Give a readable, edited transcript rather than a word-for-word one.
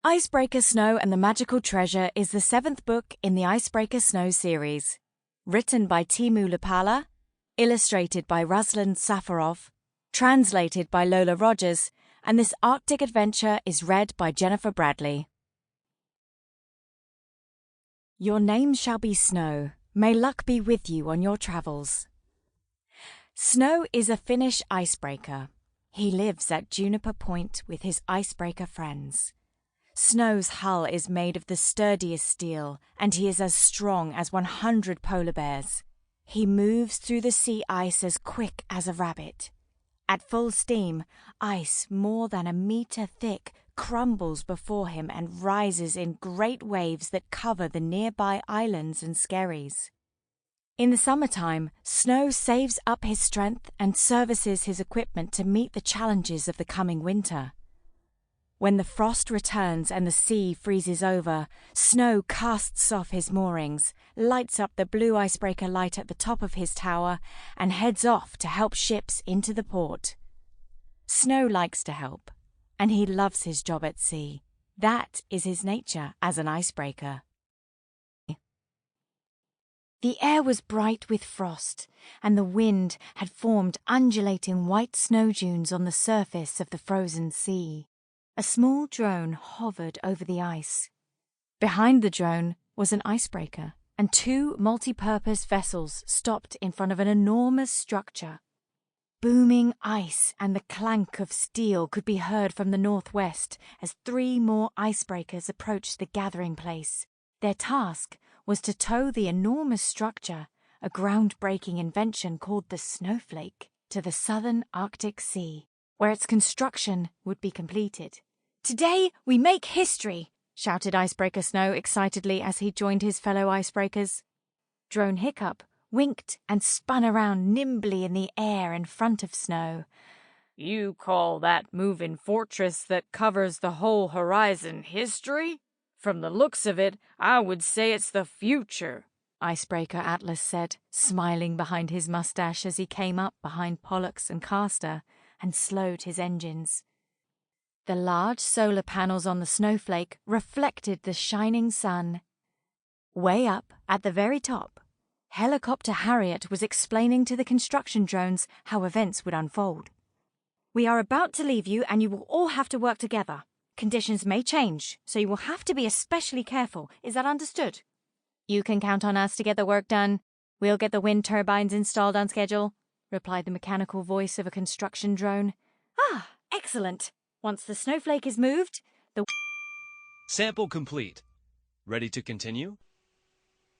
Icebreaker Snow and the Magical Treasure is the 7th book in the Icebreaker Snow series. Written by Teemu Leppälä, illustrated by Ruslan Safarov, translated by Lola Rogers, and this Arctic adventure is read by Jennifer Bradley. Your name shall be Snow. May luck be with you on your travels. Snow is a Finnish icebreaker. He lives at Juniper Point with his icebreaker friends. Snow's hull is made of the sturdiest steel, and he is as strong as 100 polar bears. He moves through the sea ice as quick as a rabbit. At full steam, ice more than a meter thick crumbles before him and rises in great waves that cover the nearby islands and skerries. In the summertime, Snow saves up his strength and services his equipment to meet the challenges of the coming winter. When the frost returns and the sea freezes over, Snow casts off his moorings, lights up the blue icebreaker light at the top of his tower, and heads off to help ships into the port. Snow likes to help, and he loves his job at sea. That is his nature as an icebreaker. The air was bright with frost, and the wind had formed undulating white snow dunes on the surface of the frozen sea. A small drone hovered over the ice. Behind the drone was an icebreaker, and 2 multi-purpose vessels stopped in front of an enormous structure. Booming ice and the clank of steel could be heard from the northwest as 3 more icebreakers approached the gathering place. Their task was to tow the enormous structure, a groundbreaking invention called the Snowflake, to the southern Arctic Sea, where its construction would be completed. "Today we make history!" shouted Icebreaker Snow excitedly as he joined his fellow icebreakers. Drone Hiccup winked and spun around nimbly in the air in front of Snow. "You call that moving fortress that covers the whole horizon history? From the looks of it, I would say it's the future," Icebreaker Atlas said, smiling behind his mustache as he came up behind Pollux and Castor and slowed his engines. The large solar panels on the Snowflake reflected the shining sun. Way up, at the very top, Helicopter Harriet was explaining to the construction drones how events would unfold. "We are about to leave you, and you will all have to work together. Conditions may change, so you will have to be especially careful. Is that understood?" "You can count on us to get the work done. We'll get the wind turbines installed on schedule," replied the mechanical voice of a construction drone. "Ah, excellent. Once the Snowflake is moved, the..." Sample complete. Ready to continue?